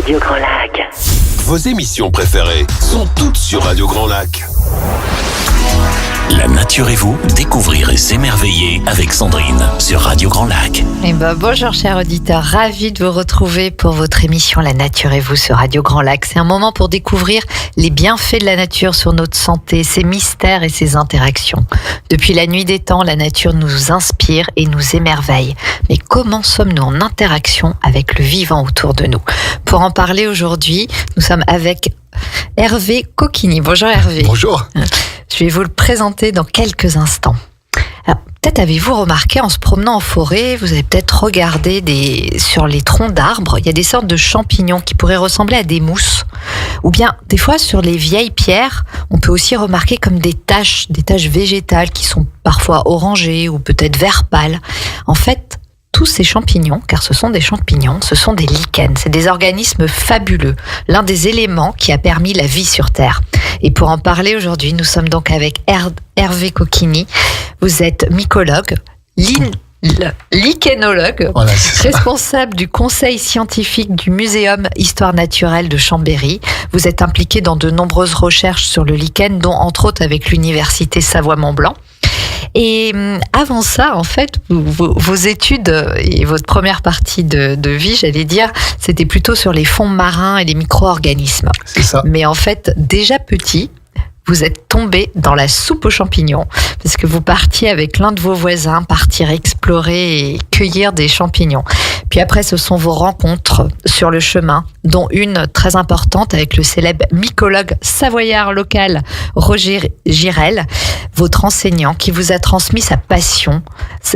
Radio Grand Lac. Vos émissions préférées sont toutes sur Radio Grand Lac. La nature et vous, découvrir et s'émerveiller avec Sandrine sur Radio Grand Lac. Bonjour chers auditeurs, ravi de vous retrouver pour votre émission La nature et vous sur Radio Grand Lac. C'est un moment pour découvrir les bienfaits de la nature sur notre santé, ses mystères et ses interactions. Depuis la nuit des temps, la nature nous inspire et nous émerveille. Mais comment sommes-nous en interaction avec le vivant autour de nous ? Pour en parler aujourd'hui, nous sommes avec Hervé Coquini. Bonjour Hervé. Bonjour. Je vais vous le présenter dans quelques instants. Alors, peut-être avez-vous remarqué en se promenant en forêt, vous avez peut-être regardé sur les troncs d'arbres, il y a des sortes de champignons qui pourraient ressembler à des mousses. Ou bien, des fois, sur les vieilles pierres, on peut aussi remarquer comme des taches végétales qui sont parfois orangées ou peut-être vert pâle. En fait, tous ces champignons, car ce sont des champignons, ce sont des lichens. C'est des organismes fabuleux, l'un des éléments qui a permis la vie sur Terre. Et pour en parler aujourd'hui, nous sommes donc avec Hervé Coquini. Vous êtes mycologue, lichénologue, voilà, responsable du conseil scientifique du Muséum Histoire Naturelle de Chambéry. Vous êtes impliqué dans de nombreuses recherches sur le lichen, dont entre autres avec l'Université Savoie-Mont-Blanc. Et avant ça, en fait, vos études et votre première partie de vie, j'allais dire, c'était plutôt sur les fonds marins et les micro-organismes. C'est ça. Mais en fait, déjà petit, vous êtes tombé dans la soupe aux champignons, parce que vous partiez avec l'un de vos voisins partir explorer et cueillir des champignons. Puis après, ce sont vos rencontres sur le chemin, dont une très importante avec le célèbre mycologue savoyard local Roger Girel, votre enseignant, qui vous a transmis sa passion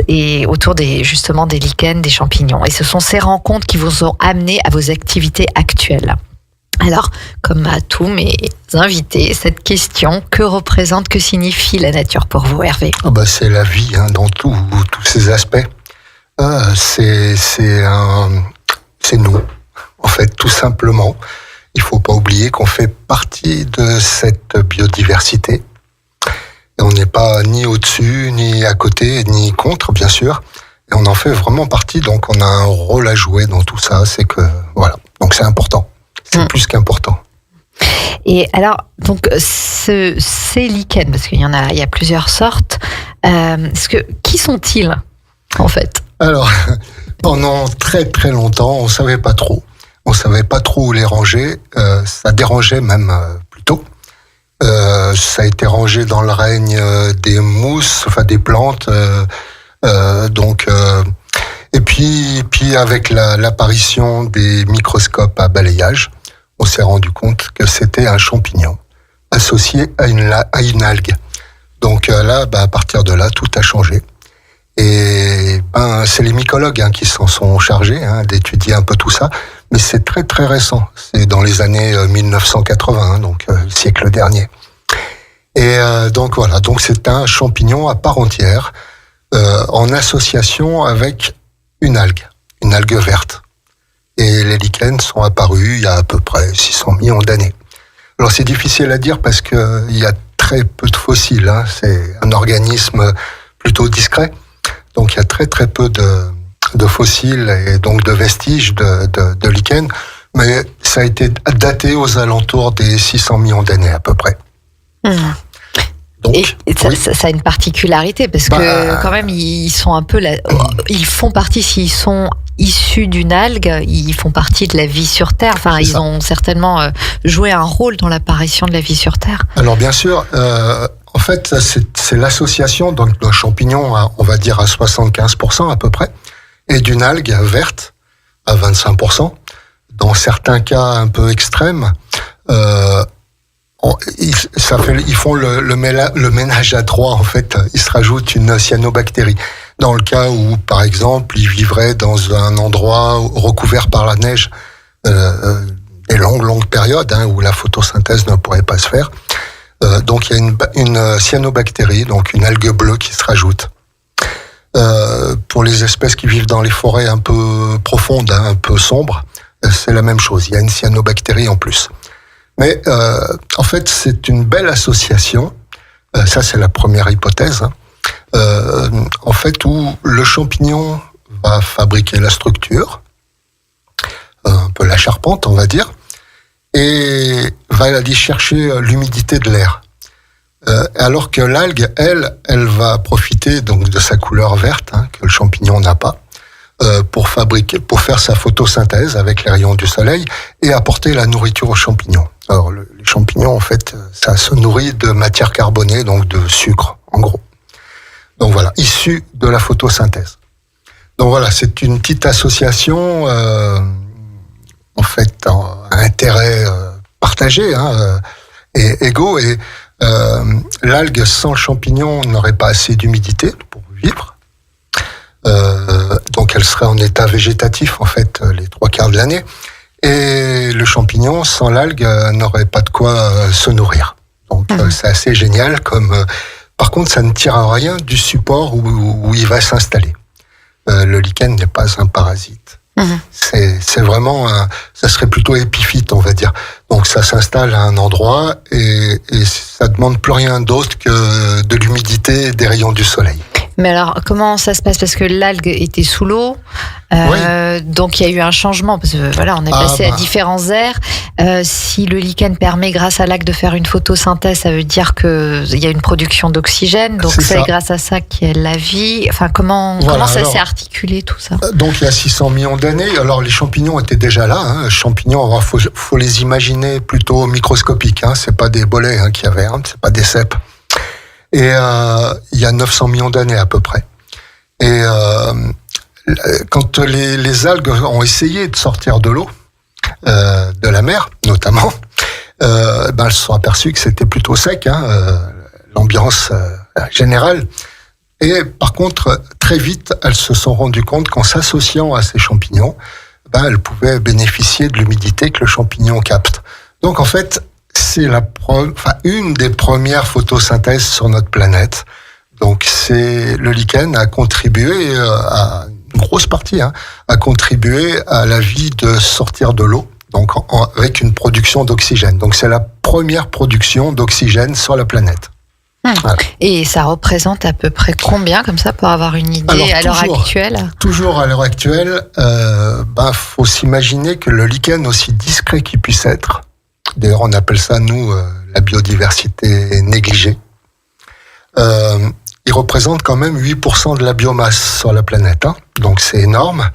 et autour justement des lichens, des champignons. Et ce sont ces rencontres qui vous ont amené à vos activités actuelles. Alors, comme à tous mes invités, cette question, que signifie la nature pour vous, Hervé ? C'est la vie, dans tous ses aspects. C'est nous, en fait, tout simplement. Il faut pas oublier qu'on fait partie de cette biodiversité. Et on n'est pas ni au-dessus, ni à côté, ni contre, bien sûr. Et on en fait vraiment partie, donc on a un rôle à jouer dans tout ça. Voilà. Donc c'est important. C'est plus qu'important. Et alors, donc, ces lichens, parce qu'il y a plusieurs sortes, qui sont-ils, en fait ? Alors, pendant très très longtemps, on savait pas trop. On savait pas trop où les ranger. Ça dérangeait même plutôt. Ça a été rangé dans le règne des mousses, des plantes. Et puis avec l'apparition des microscopes à balayage, on s'est rendu compte que c'était un champignon associé à une algue. Donc là, à partir de là, tout a changé. Et c'est les mycologues qui s'en sont chargés d'étudier un peu tout ça, mais c'est très très récent. C'est dans les années 1980, donc le siècle dernier. Et donc voilà, donc c'est un champignon à part entière, en association avec une algue verte. Et les lichens sont apparus il y a à peu près 600 millions d'années. Alors c'est difficile à dire parce que il y a très peu de fossiles. C'est un organisme plutôt discret, donc il y a très très peu de fossiles et donc de vestiges de lichens. Mais ça a été daté aux alentours des 600 millions d'années à peu près. Donc, ça a une particularité parce que quand même ils sont un peu ils font partie, s'ils sont issus d'une algue, ils font partie de la vie sur Terre. Ils ont certainement joué un rôle dans l'apparition de la vie sur Terre. Alors bien sûr, en fait c'est l'association d'un champignon, on va dire à 75% à peu près, et d'une algue verte à 25%. Dans certains cas un peu extrêmes, ils font le ménage à trois, en fait. Il se rajoute une cyanobactérie. Dans le cas où, par exemple, ils vivraient dans un endroit recouvert par la neige, des longues périodes, où la photosynthèse ne pourrait pas se faire. Donc il y a une cyanobactérie, donc une algue bleue qui se rajoute. Pour les espèces qui vivent dans les forêts un peu profondes, un peu sombres, c'est la même chose. Il y a une cyanobactérie en plus. Mais en fait, c'est une belle association. Ça, c'est la première hypothèse. En fait, où le champignon va fabriquer la structure, un peu la charpente, on va dire, et va aller chercher l'humidité de l'air. Alors que l'algue, elle va profiter donc de sa couleur verte, que le champignon n'a pas, pour faire sa photosynthèse avec les rayons du soleil et apporter la nourriture aux champignons. Alors les champignons, en fait, ça se nourrit de matière carbonée, donc de sucre, en gros. Donc voilà, issu de la photosynthèse. Donc voilà, c'est une petite association, en fait, à intérêt partagé, et égaux. Et l'algue sans le champignon n'aurait pas assez d'humidité pour vivre. Donc elle serait en état végétatif, en fait, les 3/4 de l'année. Et le champignon sans l'algue n'aurait pas de quoi se nourrir. Donc c'est assez génial comme... Par contre, ça ne tire à rien du support où il va s'installer. Le lichen n'est pas un parasite. C'est vraiment ça serait plutôt épiphyte, on va dire. Donc ça s'installe à un endroit et ça demande plus rien d'autre que de l'humidité et des rayons du soleil. Mais alors, comment ça se passe? Parce que l'algue était sous l'eau, donc il y a eu un changement, parce que voilà, on est passé à différents airs. Si le lichen permet, grâce à l'algue, de faire une photosynthèse, ça veut dire qu'il y a une production d'oxygène, donc c'est grâce à ça qu'il y a la vie. Enfin, comment ça s'est articulé, tout ça? Donc il y a 600 millions d'années, alors les champignons étaient déjà là. Les champignons, faut les imaginer plutôt microscopiques, c'est pas des bolets qu'il y avait, c'est pas des cèpes. Et il y a 900 millions d'années à peu près. Et quand les algues ont essayé de sortir de l'eau, de la mer notamment, elles se sont aperçues que c'était plutôt sec, l'ambiance générale. Et par contre, très vite, elles se sont rendues compte qu'en s'associant à ces champignons, elles pouvaient bénéficier de l'humidité que le champignon capte. Donc en fait, c'est une des premières photosynthèses sur notre planète. Donc le lichen a contribué à une grosse partie, a contribué à la vie de sortir de l'eau, donc avec une production d'oxygène. Donc c'est la première production d'oxygène sur la planète. Voilà. Et ça représente à peu près combien, comme ça, pour avoir une idée à l'heure actuelle? Toujours à l'heure actuelle, faut s'imaginer que le lichen, aussi discret qu'il puisse être, d'ailleurs on appelle ça, nous, la biodiversité négligée, il représente quand même 8% de la biomasse sur la planète. Donc c'est énorme,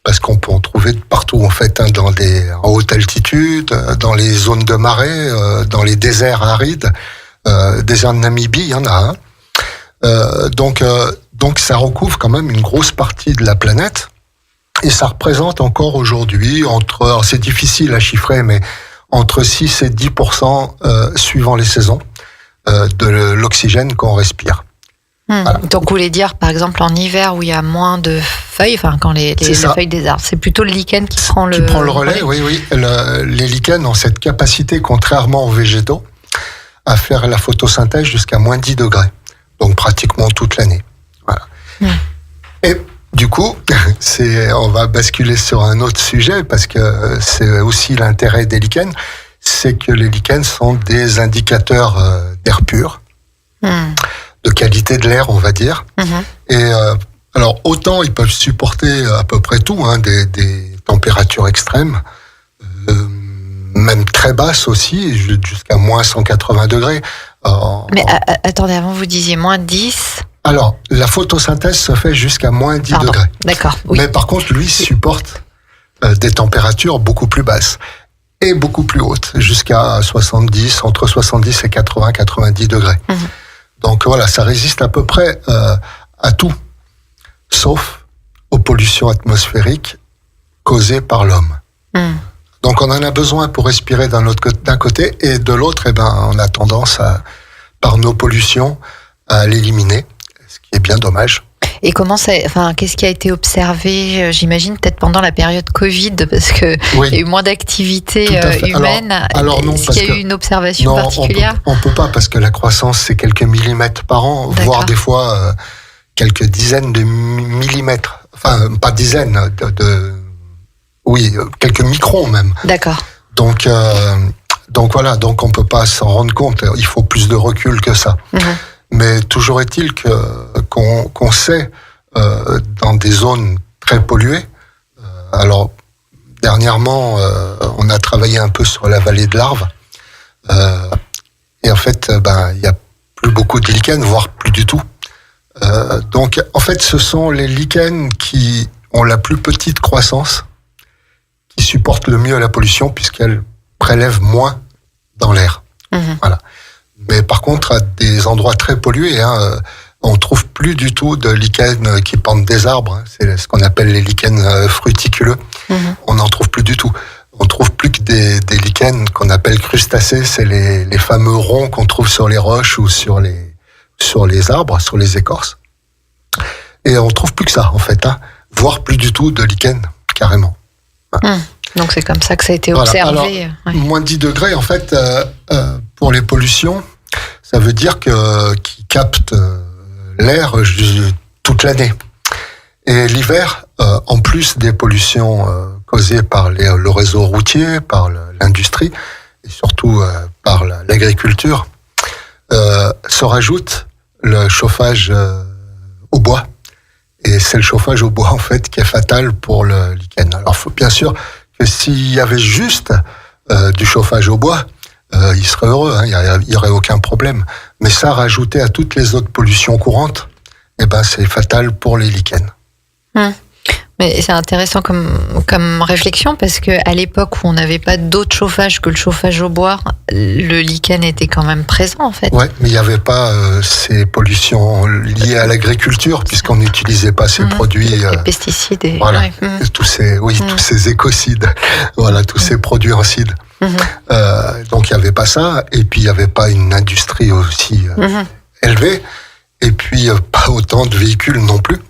parce qu'on peut en trouver de partout, en fait, en haute altitude, dans les zones de marais, dans les déserts arides, désert de Namibie, il y en a. Donc ça recouvre quand même une grosse partie de la planète, et ça représente encore aujourd'hui, alors c'est difficile à chiffrer, mais entre 6 et 10%, suivant les saisons, de l'oxygène qu'on respire. Voilà. Donc vous voulez dire, par exemple, en hiver où il y a moins de feuilles, quand les feuilles des arbres, c'est plutôt le lichen qui prend le relais. Oui. Les lichens ont cette capacité, contrairement aux végétaux, à faire la photosynthèse jusqu'à moins 10 degrés. Donc pratiquement toute l'année. Voilà. Et du coup, on va basculer sur un autre sujet, parce que c'est aussi l'intérêt des lichens, c'est que les lichens sont des indicateurs d'air pur, de qualité de l'air, on va dire. Et alors, autant ils peuvent supporter à peu près tout, des températures extrêmes, même très basses aussi, jusqu'à moins 180 degrés. Mais attendez, avant vous disiez moins 10. Alors, la photosynthèse se fait jusqu'à moins 10 degrés. D'accord. Oui. Mais par contre, lui supporte des températures beaucoup plus basses et beaucoup plus hautes, jusqu'à entre 70 et 90 degrés. Donc voilà, ça résiste à peu près à tout, sauf aux pollutions atmosphériques causées par l'homme. Donc on en a besoin pour respirer d'un côté, et de l'autre, on a tendance par nos pollutions à l'éliminer, ce qui est bien dommage. Et qu'est-ce qui a été observé, j'imagine, peut-être pendant la période Covid, parce que il y a eu moins d'activité humaine. Alors non, est-ce qu'il y a eu une observation particulière? On peut pas, parce que la croissance, c'est quelques millimètres par an, voire des fois quelques dizaines de millimètres. Enfin, pas dizaines, quelques microns même. D'accord. Donc voilà, donc on peut pas s'en rendre compte. Il faut plus de recul que ça. Mais toujours est-il qu'on sait, dans des zones très polluées, alors dernièrement, on a travaillé un peu sur la vallée de l'Arve. Et en fait, il n'y a plus beaucoup de lichens, voire plus du tout. Donc, en fait, ce sont les lichens qui ont la plus petite croissance, qui supportent le mieux la pollution, puisqu'elles prélèvent moins dans l'air. Voilà. Mais par contre, à des endroits très pollués, on trouve plus du tout de lichens qui pendent des arbres. C'est ce qu'on appelle les lichens fruticuleux. On n'en trouve plus du tout. On trouve plus que des lichens qu'on appelle crustacés. C'est les fameux ronds qu'on trouve sur les roches ou sur les arbres, sur les écorces. Et on trouve plus que ça, en fait. Voire plus du tout de lichens, carrément. Donc c'est comme ça que ça a été observé. Alors, moins de 10 degrés, en fait, pour les pollutions, ça veut dire qu'ils captent l'air toute l'année. Et l'hiver, en plus des pollutions causées par le réseau routier, par l'industrie, et surtout par l'agriculture, se rajoute le chauffage au bois. Et c'est le chauffage au bois, en fait, qui est fatal pour le lichen. Alors, faut bien sûr que s'il y avait juste du chauffage au bois, il serait heureux, il y aurait aucun problème. Mais ça, rajouté à toutes les autres pollutions courantes, c'est fatal pour les lichens. Mais c'est intéressant comme réflexion, parce que à l'époque où on n'avait pas d'autre chauffage que le chauffage au bois, le lichen était quand même présent, en fait. Ouais, mais il n'y avait pas ces pollutions liées à l'agriculture, puisqu'on n'utilisait pas ces produits. Les pesticides. Voilà, tous ces écocides, voilà, tous ces produits acides. Donc il n'y avait pas ça, et puis il n'y avait pas une industrie aussi élevée, et puis pas autant de véhicules non plus.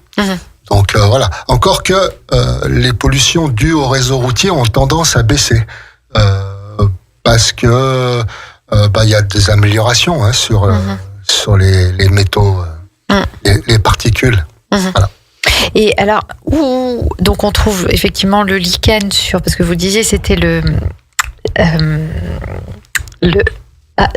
Donc voilà. Encore que les pollutions dues au réseau routier ont tendance à baisser, parce que y a des améliorations sur les métaux, les particules. Voilà. Et alors, donc on trouve effectivement le lichen parce que vous disiez c'était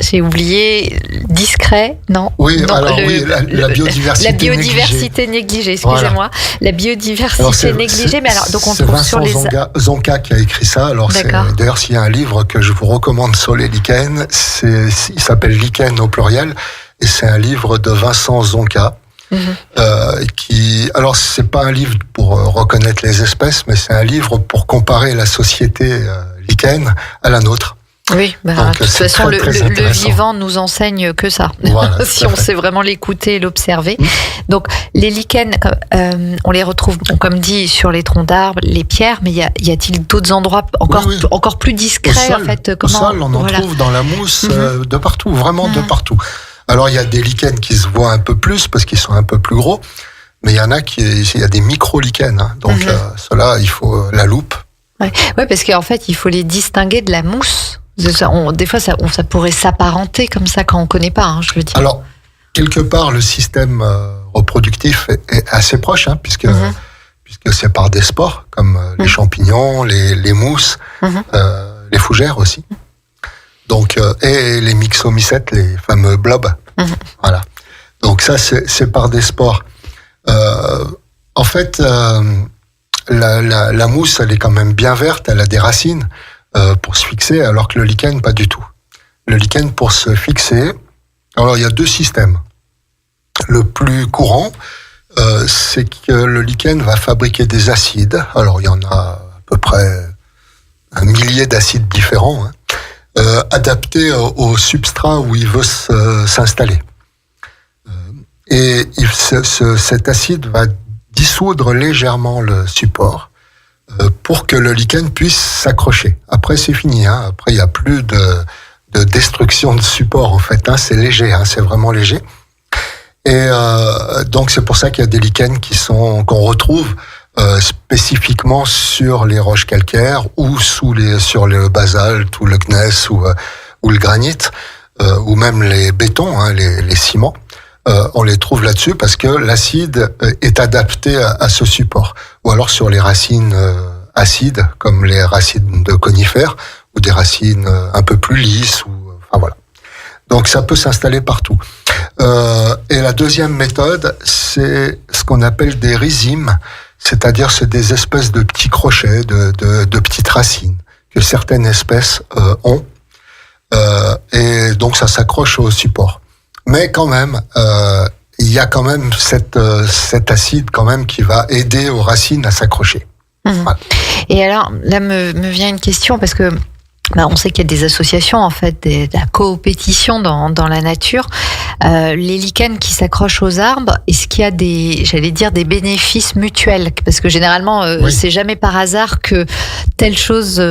j'ai oublié, discret, non? Oui, non, alors la biodiversité. La biodiversité négligée, excusez-moi. Voilà. La biodiversité négligée, mais alors, donc on trouve sur les... Zonka qui a écrit ça. Alors, d'ailleurs, s'il y a un livre que je vous recommande sur les lichens, il s'appelle Lichen au pluriel, et c'est un livre de Vincent Zonka. Alors, c'est pas un livre pour reconnaître les espèces, mais c'est un livre pour comparer la société lichen à la nôtre. Oui, de toute façon, le vivant nous enseigne que ça, voilà, si on sait vraiment l'écouter et l'observer. Donc, les lichens, on les retrouve, comme dit, sur les troncs d'arbres, les pierres, mais y a-t-il d'autres endroits encore plus discrets, en fait? Au sol, on en trouve dans la mousse, de partout, vraiment de partout. Alors, il y a des lichens qui se voient un peu plus, parce qu'ils sont un peu plus gros, mais il y en a il y a des micro-lichens, donc ceux-là, il faut la loupe. Ouais, parce qu'en fait, il faut les distinguer de la mousse. Des fois, ça pourrait s'apparenter comme ça quand on ne connaît pas, je veux dire. Alors, quelque part, le système reproductif est assez proche, puisque c'est par des spores, comme les champignons, les mousses, les fougères aussi. Donc, et les myxomycètes, les fameux blobs. Voilà. Donc ça, c'est par des spores. En fait, la mousse, elle est quand même bien verte, elle a des racines. Pour se fixer, alors que le lichen, pas du tout. Le lichen, pour se fixer, alors il y a deux systèmes. Le plus courant, c'est que le lichen va fabriquer des acides. Alors il y en a à peu près 1 millier d'acides différents, adaptés au substrat où il veut s'installer. Et cet acide va dissoudre légèrement le support, pour que le lichen puisse s'accrocher. Après, c'est fini. Après, il n'y a plus de destruction de support, en fait. C'est léger, c'est vraiment léger. Et donc, c'est pour ça qu'il y a des lichens qu'on retrouve spécifiquement sur les roches calcaires ou sur le basalte ou le gneiss ou le granit, ou même les bétons, les ciments. On les trouve là-dessus parce que l'acide est adapté à ce support. Ou alors sur les racines acides, comme les racines de conifères, ou des racines un peu plus lisses. Voilà. Donc ça peut s'installer partout. Et la deuxième méthode, c'est ce qu'on appelle des rhizimes. C'est-à-dire, c'est des espèces de petits crochets, de petites racines que certaines espèces ont. Et donc, ça s'accroche au support. Mais quand même, il y a quand même cet acide quand même qui va aider aux racines à s'accrocher. Voilà. Et alors, là me vient une question, parce que on sait qu'il y a des associations, en fait, de la coopétition dans la nature. Les lichens qui s'accrochent aux arbres, est-ce qu'il y a des bénéfices mutuels? Parce que généralement, oui. C'est jamais par hasard que telle chose,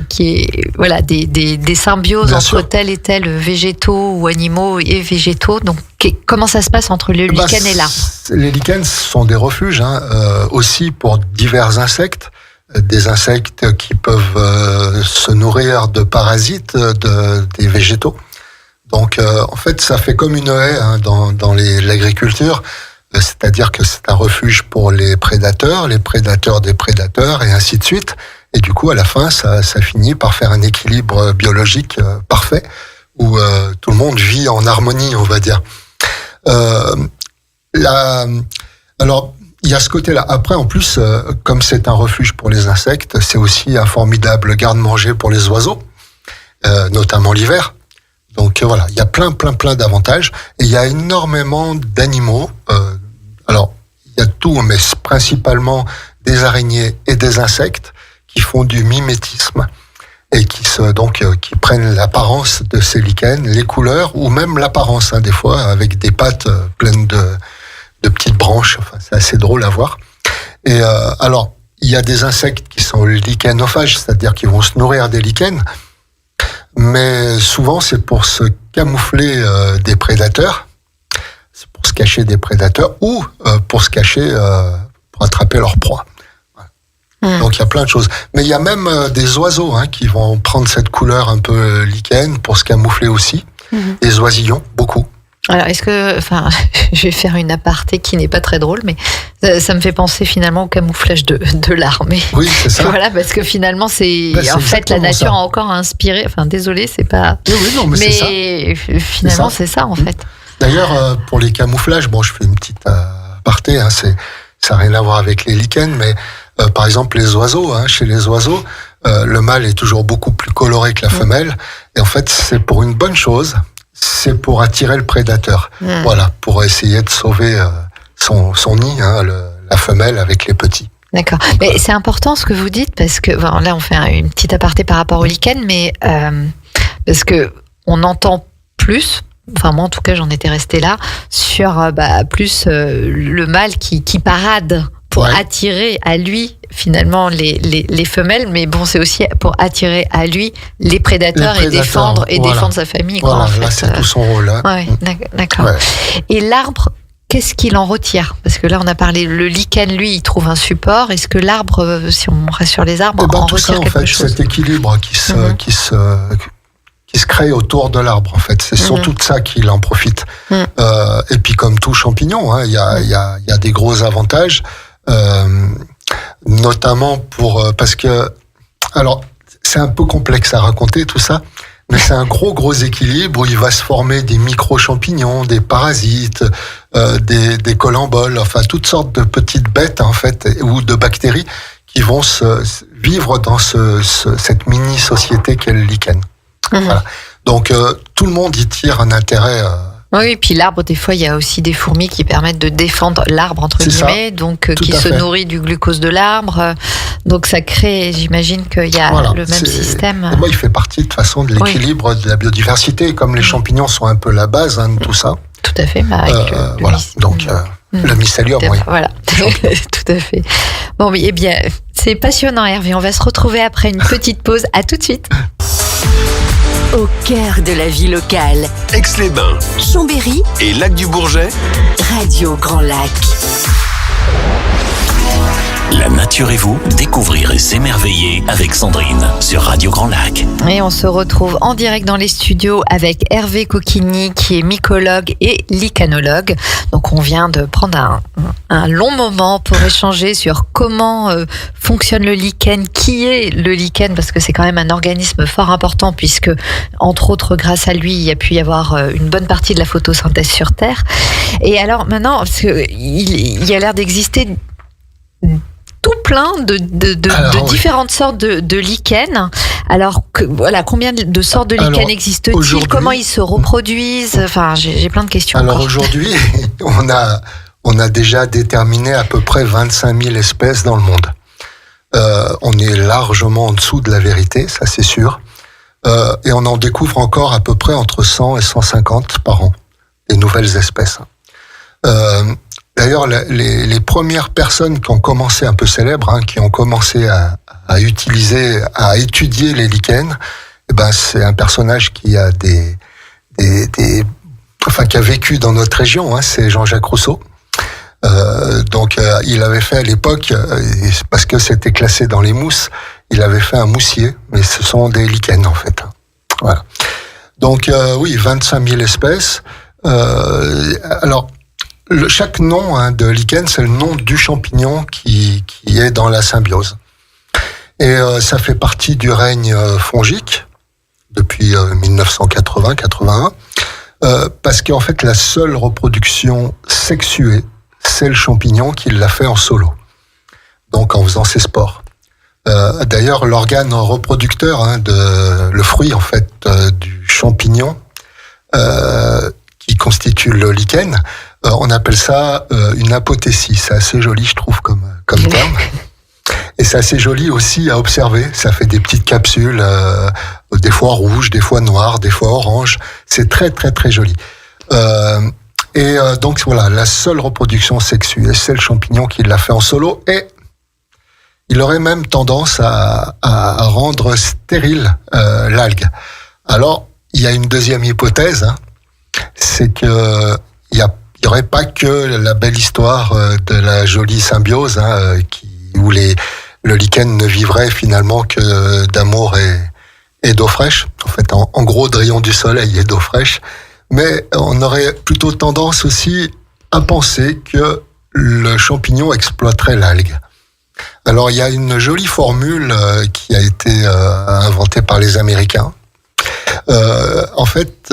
qui est, voilà, des symbioses Bien entre sûr. tel et tel végétaux ou animaux et végétaux. Donc, comment ça se passe entre le lichen et l'arbre? Les lichens sont des refuges, aussi pour divers insectes. Des insectes qui peuvent se nourrir de parasites des végétaux. Donc, en fait, ça fait comme une haie dans l'agriculture, c'est-à-dire que c'est un refuge pour les prédateurs des prédateurs, et ainsi de suite. Et du coup, à la fin, ça finit par faire un équilibre biologique parfait, où tout le monde vit en harmonie, on va dire. Alors, il y a ce côté-là. Après, en plus, comme c'est un refuge pour les insectes, c'est aussi un formidable garde-manger pour les oiseaux, notamment l'hiver. Donc voilà, il y a plein d'avantages. Et il y a énormément d'animaux. Alors, il y a tout, mais principalement des araignées et des insectes qui font du mimétisme et qui prennent l'apparence de ces lichens, les couleurs, ou même l'apparence, des fois, avec des pattes pleines de petites branches. Enfin, c'est assez drôle à voir. Et alors, il y a des insectes qui sont lichenophages, c'est-à-dire qui vont se nourrir des lichens, mais souvent c'est pour se camoufler des prédateurs, c'est pour se cacher des prédateurs, ou pour se cacher, pour attraper leur proie. Voilà. Donc il y a plein de choses. Mais il y a même des oiseaux qui vont prendre cette couleur un peu lichen pour se camoufler aussi. Des oisillons, beaucoup. Alors, je vais faire une aparté qui n'est pas très drôle, mais ça me fait penser finalement au camouflage de l'armée. Oui, c'est ça. Voilà, parce que finalement, en fait, la nature ça. A encore inspiré. Enfin, désolé, c'est pas. Oui, non, mais c'est ça. Mais finalement, c'est ça, en fait. D'ailleurs, pour les camouflages, je fais une petite aparté. Ça n'a rien à voir avec les lichens, mais par exemple, les oiseaux. Chez les oiseaux, le mâle est toujours beaucoup plus coloré que la femelle, et en fait, c'est pour une bonne chose. C'est pour attirer le prédateur. Voilà, pour essayer de sauver son nid, la femelle avec les petits. D'accord. Mais c'est important ce que vous dites, parce que là, on fait une petite aparté par rapport au lichen, mais parce que on entend plus. Enfin, moi, en tout cas, j'en étais restée là sur plus le mâle qui parade pour attirer à lui finalement les femelles, mais bon, c'est aussi pour attirer à lui les prédateurs et défendre sa famille. Voilà, en fait. là, c'est tout son rôle. Ouais, d'accord. Ouais. Et l'arbre, qu'est-ce qu'il en retire? Parce que là, on a parlé, le lichen, lui, il trouve un support. Est-ce que l'arbre, si on reste sur les arbres, en retire quelque chose? Cet équilibre qui se crée autour de l'arbre, en fait. C'est surtout de ça qu'il en profite. Et puis, comme tout champignon, il y a des gros avantages. Notamment parce que, alors, c'est un peu complexe à raconter tout ça, mais c'est un gros équilibre où il va se former des micro-champignons, des parasites, des colamboles, enfin toutes sortes de petites bêtes en fait, ou de bactéries qui vont vivre dans cette mini-société qu'est le lichen. Voilà. Donc tout le monde y tire un intérêt. Oui, et puis l'arbre, des fois, il y a aussi des fourmis qui permettent de défendre l'arbre, entre guillemets, donc qui se nourrit du glucose de l'arbre. Donc ça crée, j'imagine qu'il y a le même système. Il fait partie de toute façon de l'équilibre de la biodiversité, comme les champignons sont un peu la base de tout ça. Tout à fait. Le mycélium, oui. Voilà, tout à fait. Bon, oui, eh bien, c'est passionnant, Hervé. On va se retrouver après une petite pause. À tout de suite. Au cœur de la vie locale. Aix-les-Bains, Chambéry et Lac-du-Bourget. Radio Grand Lac. La nature et vous, découvrir et s'émerveiller avec Sandrine sur Radio Grand Lac. Et on se retrouve en direct dans les studios avec Hervé Coquigny qui est mycologue et lichenologue. Donc on vient de prendre un long moment pour échanger sur comment fonctionne le lichen, qui est le lichen, parce que c'est quand même un organisme fort important puisque, entre autres, grâce à lui, il y a pu y avoir une bonne partie de la photosynthèse sur Terre. Et alors maintenant, parce qu'il y a l'air d'exister tout plein de différentes sortes de lichens. Alors, combien de sortes de lichens existent-ils? Comment ils se reproduisent? Enfin, j'ai plein de questions. Alors aujourd'hui, on a déjà déterminé à peu près 25 000 espèces dans le monde. On est largement en dessous de la vérité, ça c'est sûr. Et on en découvre encore à peu près entre 100 et 150 par an, des nouvelles espèces. D'ailleurs, les premières personnes qui ont commencé, un peu célèbres, qui ont commencé à étudier les lichens, c'est un personnage qui a qui a vécu dans notre région, c'est Jean-Jacques Rousseau. Il avait fait à l'époque, parce que c'était classé dans les mousses, il avait fait un moussier, mais ce sont des lichens en fait. Voilà. Donc 25 000 espèces. Chaque nom de lichen, c'est le nom du champignon qui est dans la symbiose. Et ça fait partie du règne fongique depuis 1980-81, parce qu'en fait la seule reproduction sexuée, c'est le champignon qui l'a fait en solo, donc en faisant ses spores. D'ailleurs, l'organe reproducteur, le fruit en fait du champignon qui constitue le lichen, on appelle ça une apothésie. C'est assez joli, je trouve, comme terme. Et c'est assez joli aussi à observer. Ça fait des petites capsules, des fois rouges, des fois noires, des fois oranges. C'est très très très joli. Donc voilà, la seule reproduction sexuée, c'est le champignon qui l'a fait en solo, et il aurait même tendance à rendre stérile l'algue. Alors, il y a une deuxième hypothèse, c'est que il y aurait pas que la belle histoire de la jolie symbiose, où le lichen ne vivrait finalement que d'amour et d'eau fraîche. En fait, en gros, de rayons du soleil et d'eau fraîche. Mais on aurait plutôt tendance aussi à penser que le champignon exploiterait l'algue. Alors, il y a une jolie formule qui a été inventée par les Américains. En fait,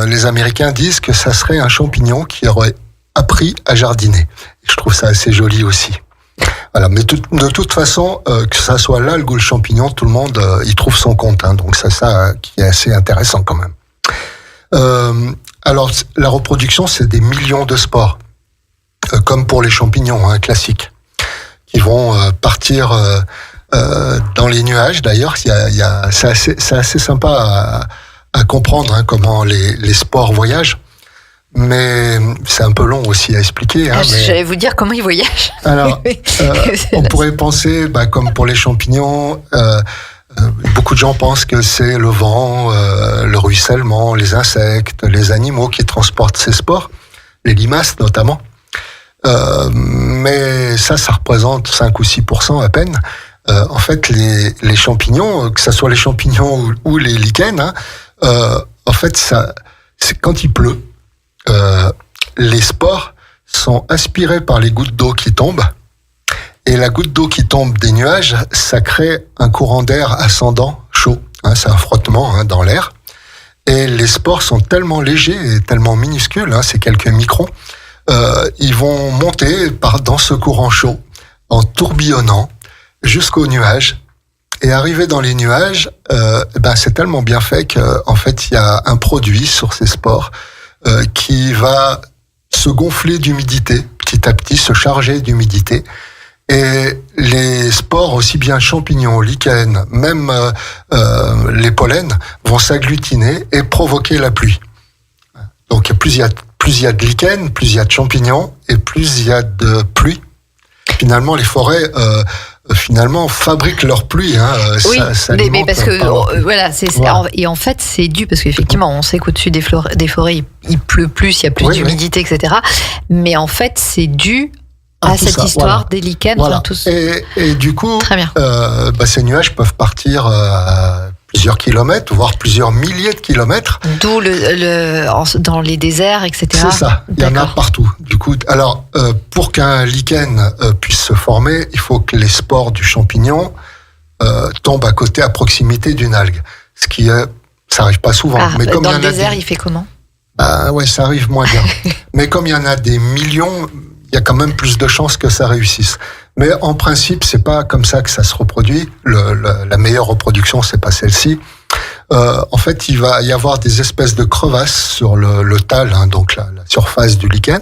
les Américains disent que ça serait un champignon qui aurait appris à jardiner. Je trouve ça assez joli aussi. Voilà, mais de toute façon, que ça soit l'algue ou le champignon, tout le monde y trouve son compte. Donc c'est ça qui est assez intéressant quand même. Alors, la reproduction, c'est des millions de spores, comme pour les champignons classiques, qui vont partir dans les nuages. D'ailleurs, c'est assez sympa à comprendre comment les spores voyagent, mais c'est un peu long aussi à expliquer. J'allais vous dire comment ils voyagent. Alors, on pourrait penser, comme pour les champignons, beaucoup de gens pensent que c'est le vent, le ruissellement, les insectes, les animaux qui transportent ces spores, les limaces notamment. Mais ça représente 5 ou 6% à peine. En fait, les champignons, que ce soit les champignons ou les lichens, en fait, c'est quand il pleut, les spores sont aspirés par les gouttes d'eau qui tombent. Et la goutte d'eau qui tombe des nuages, ça crée un courant d'air ascendant, chaud. C'est un frottement dans l'air. Et les spores sont tellement légers et tellement minuscules, c'est quelques microns, ils vont monter dans ce courant chaud, en tourbillonnant jusqu'aux nuages. Et arriver dans les nuages, c'est tellement bien fait qu'en fait, il y a un produit sur ces spores qui va se gonfler d'humidité, petit à petit se charger d'humidité. Et les spores, aussi bien champignons, lichens, même les pollens, vont s'agglutiner et provoquer la pluie. Donc plus il y a de lichens, plus il y a de champignons, et plus il y a de pluie. Finalement, les forêts fabriquent leur pluie. Oui, mais parce que voilà, et en fait c'est dû parce qu'effectivement on sait qu'au-dessus des forêts il pleut plus, il y a plus d'humidité, etc. Mais en fait c'est dû à cette histoire des lichens. Voilà. Et du coup, ces nuages peuvent partir à plusieurs kilomètres, voire plusieurs milliers de kilomètres. D'où dans les déserts, etc. C'est ça, il y en a partout. Du coup, alors, pour qu'un lichen puisse se former, il faut que les spores du champignon tombent à proximité d'une algue. Ça arrive pas souvent. Mais comme dans le désert, il fait comment ? Ça arrive moins bien. Mais comme il y en a des millions, y a quand même plus de chances que ça réussisse. Mais en principe, c'est pas comme ça que ça se reproduit. La meilleure reproduction, c'est pas celle-ci. En fait, il va y avoir des espèces de crevasses sur le thalle, donc la surface du lichen,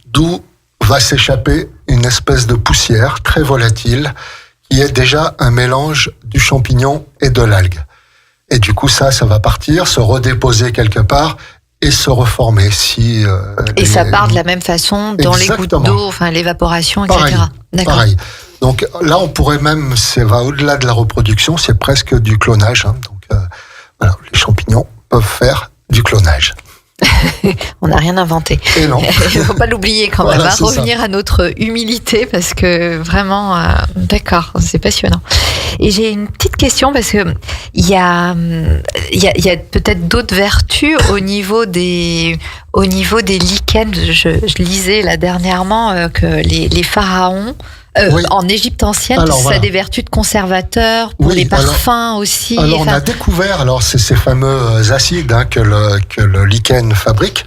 d'où va s'échapper une espèce de poussière très volatile qui est déjà un mélange du champignon et de l'algue. Et du coup, ça va partir, se redéposer quelque part et se reformer. Et ça part de la même façon dans les gouttes d'eau, enfin l'évaporation, etc. Pareil, d'accord. Pareil. Donc là, on pourrait même, ça va au-delà de la reproduction, c'est presque du clonage. Donc voilà, les champignons peuvent faire du clonage. On n'a rien inventé. Et non. Il ne faut pas l'oublier quand même. Voilà, Revenir à notre humilité parce que vraiment, d'accord, c'est passionnant. Et j'ai une petite question parce que il y a peut-être d'autres vertus au niveau des lichens. Je lisais là dernièrement que les pharaons. Oui. En Égypte ancienne, ça a des vertus de conservateur pour les parfums aussi. Alors on a découvert, c'est ces fameux acides que le lichen fabrique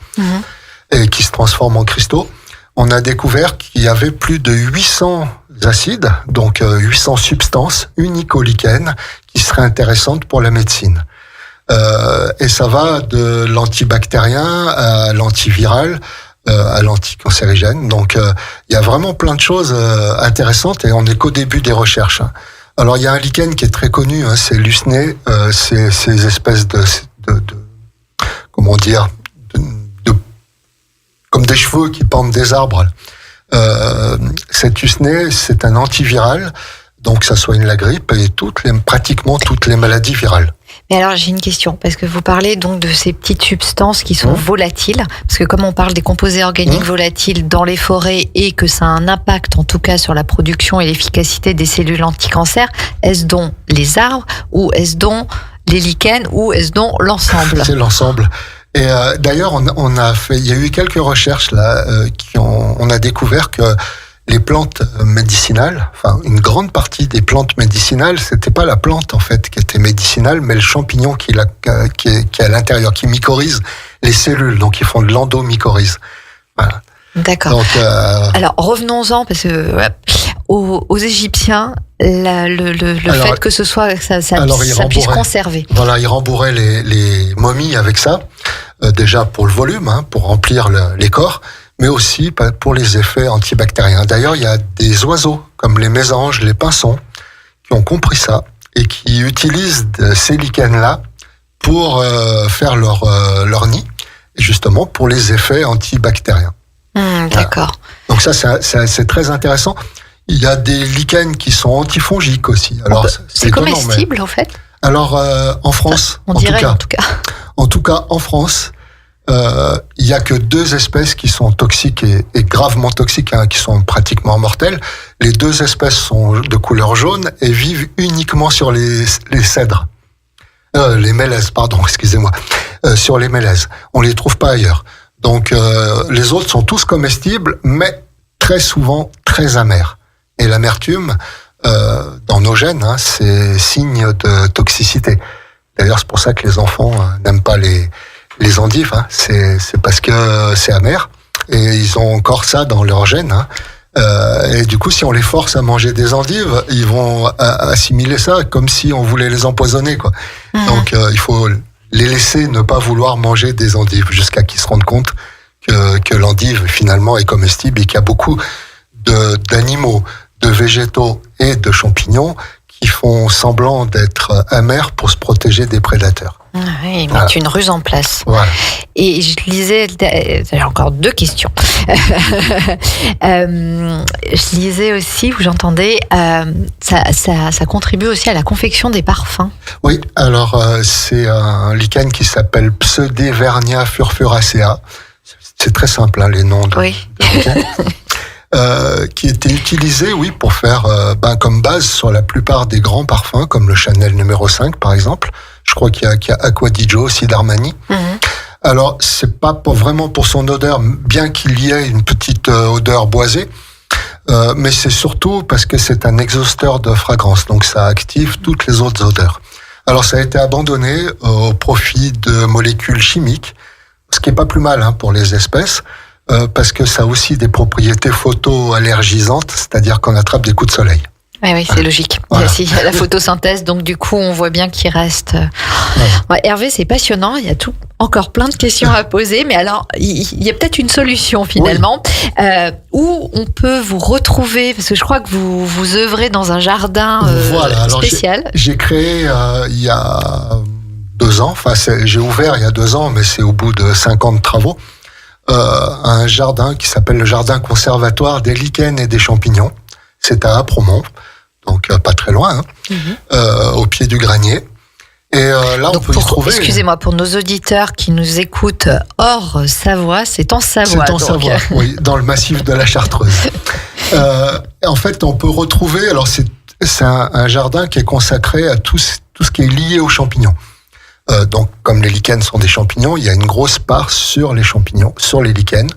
et qui se transforment en cristaux. On a découvert qu'il y avait plus de 800 acides, donc 800 substances uniques au lichen qui seraient intéressantes pour la médecine. Et ça va de l'antibactérien à l'antiviral, à l'anticancérigène. Donc, il y a vraiment plein de choses intéressantes et on n'est qu'au début des recherches. Alors, il y a un lichen qui est très connu, c'est l'usné, ces espèces de comment dire, comme des cheveux qui pendent des arbres. Cet usné, c'est un antiviral, donc ça soigne la grippe et pratiquement toutes les maladies virales. Mais alors j'ai une question, parce que vous parlez donc de ces petites substances qui sont volatiles, parce que comme on parle des composés organiques volatiles dans les forêts et que ça a un impact en tout cas sur la production et l'efficacité des cellules anti-cancer, est-ce donc les arbres ou est-ce donc les lichens ou est-ce donc l'ensemble ? C'est l'ensemble. Et d'ailleurs il y a eu quelques recherches là on a découvert que les plantes médicinales, enfin une grande partie des plantes médicinales, c'était pas la plante en fait qui était médicinale, mais le champignon qui est à l'intérieur, qui mycorhize les cellules, donc ils font de l'endomycorhize. Voilà. D'accord. Donc, alors revenons-en parce que aux Égyptiens, le fait que ce soit ça puisse conserver. Voilà, ils rembourraient les momies avec ça, déjà pour le volume, pour remplir les corps, mais aussi pour les effets antibactériens. D'ailleurs, il y a des oiseaux, comme les mésanges, les pinsons, qui ont compris ça et qui utilisent ces lichens-là pour faire leur nid, et justement pour les effets antibactériens. D'accord. Donc ça, c'est très intéressant. Il y a des lichens qui sont antifongiques aussi. Alors, c'est comestible, en fait ? Alors, en France, en tout cas. En tout cas, en France, il y a que 2 espèces qui sont toxiques et gravement toxiques, qui sont pratiquement mortelles. Les 2 espèces sont de couleur jaune et vivent uniquement sur les cèdres. Les mélèzes, pardon, excusez-moi. Sur les mélèzes. On les trouve pas ailleurs. Donc, les autres sont tous comestibles, mais très souvent très amers. Et l'amertume, dans nos gènes, c'est signe de toxicité. D'ailleurs, c'est pour ça que les enfants n'aiment pas les endives, c'est parce que c'est amer et ils ont encore ça dans leur gène. Et du coup, si on les force à manger des endives, ils vont assimiler ça comme si on voulait les empoisonner, quoi. Donc, il faut les laisser ne pas vouloir manger des endives jusqu'à qu'ils se rendent compte que l'endive finalement est comestible et qu'il y a beaucoup d'animaux, de végétaux et de champignons qui font semblant d'être amers pour se protéger des prédateurs. Oui, ils mettent une ruse en place. Voilà. Et je lisais, j'ai encore 2 questions. Je lisais aussi, où j'entendais, ça contribue aussi à la confection des parfums. Oui, alors c'est un lichen qui s'appelle Pseudevernia furfuracea. C'est très simple, les noms de lichens. Qui était utilisé, pour faire comme base sur la plupart des grands parfums, comme le Chanel numéro 5 par exemple. Je crois qu'il y a Acqua di Gio aussi d'Armani. Alors, c'est pas vraiment pour son odeur, bien qu'il y ait une petite odeur boisée, mais c'est surtout parce que c'est un exhausteur de fragrance, donc ça active toutes les autres odeurs. Alors, ça a été abandonné au profit de molécules chimiques, ce qui est pas plus mal pour les espèces. parce que ça a aussi des propriétés photoallergisantes, c'est-à-dire qu'on attrape des coups de soleil. Oui, c'est logique. Voilà. Il y a la photosynthèse, donc du coup, on voit bien qu'il reste. Ouais, Hervé, c'est passionnant. Il y a encore plein de questions à poser, mais alors, il y a peut-être une solution finalement. Où on peut vous retrouver, parce que je crois que vous œuvrez dans un jardin spécial. J'ai créé il y a 2 ans, j'ai ouvert il y a 2 ans, mais c'est au bout de 5 ans de travaux, un jardin qui s'appelle le Jardin Conservatoire des lichens et des champignons. C'est à Apremont, donc pas très loin, au pied du Granier. Et là, donc on peut y trouver... Excusez-moi, pour nos auditeurs qui nous écoutent hors Savoie, c'est en Savoie. C'est en Savoie, oui, dans le massif de la Chartreuse. En fait, on peut retrouver... Alors, c'est un jardin qui est consacré à tout ce qui est lié aux champignons. Donc, comme les lichens sont des champignons, il y a une grosse part sur les champignons, sur les lichens.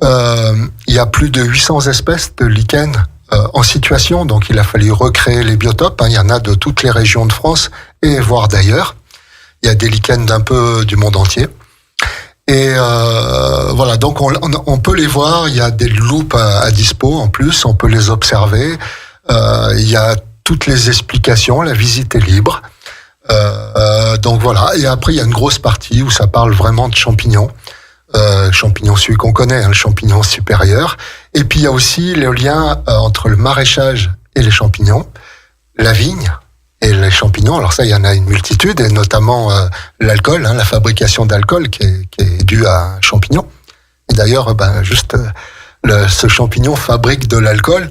Il y a plus de 800 espèces de lichens en situation, donc il a fallu recréer les biotopes. Il y en a de toutes les régions de France et voire d'ailleurs. Il y a des lichens d'un peu du monde entier. Et voilà, donc on peut les voir. Il y a des loupes à dispo en plus, on peut les observer. Il y a toutes les explications, la visite est libre. Donc voilà, et après il y a une grosse partie où ça parle vraiment de champignons. Champignon celui qu'on connaît, le champignon supérieur. Et puis il y a aussi le lien entre le maraîchage et les champignons, la vigne et les champignons. Alors ça, il y en a une multitude, et notamment l'alcool, la fabrication d'alcool qui est due à un champignon. Et d'ailleurs, ce champignon fabrique de l'alcool.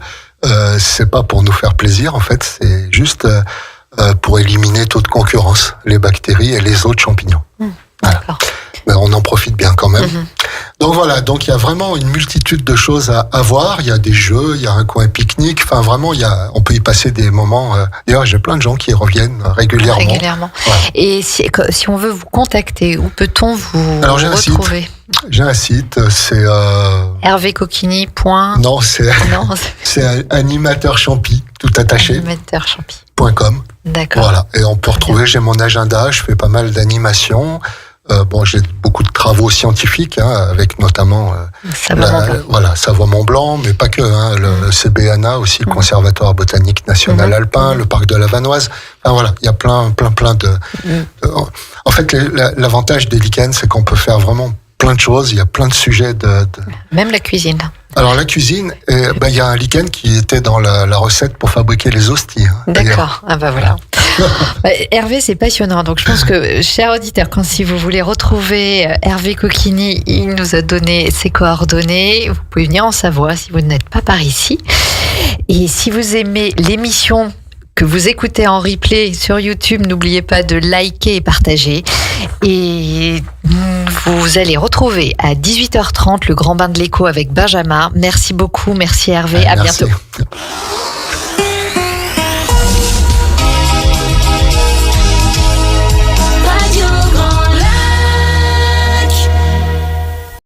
C'est pas pour nous faire plaisir, en fait, c'est juste pour éliminer toute concurrence, les bactéries et les autres champignons. Voilà. D'accord. Mais on en profite bien quand même. Donc voilà, donc il y a vraiment une multitude de choses à voir. Il y a des jeux, il y a un coin pique-nique. Enfin vraiment, on peut y passer des moments. D'ailleurs, j'ai plein de gens qui y reviennent régulièrement. Voilà. Et si on veut vous contacter, où peut-on vous retrouver ? J'ai un site, c'est... Hervécoquini. Non, c'est animateur champi, tout attaché. Animateur champi. .com. D'accord. Voilà, et on peut retrouver, j'ai mon agenda, je fais pas mal d'animations. J'ai beaucoup de travaux scientifiques, avec notamment Savoie-Mont-Blanc, mais pas que, le CBNA aussi, le Conservatoire Botanique National Alpin, le Parc de la Vanoise. Enfin voilà, il y a plein de... En fait, l'avantage des lichens, c'est qu'on peut faire vraiment plein de choses, il y a plein de sujets Même la cuisine. Alors la cuisine, il y a un lichen qui était dans la recette pour fabriquer les hosties. D'accord, voilà. Hervé, c'est passionnant. Donc je pense que, chers auditeurs, si vous voulez retrouver Hervé Coquini, il nous a donné ses coordonnées. Vous pouvez venir en Savoie si vous n'êtes pas par ici. Et si vous aimez l'émission que vous écoutez en replay sur YouTube, n'oubliez pas de liker et partager. Et vous allez retrouver à 18h30 le Grand Bain de l'Écho avec Benjamin. Merci beaucoup, merci Hervé, à bientôt.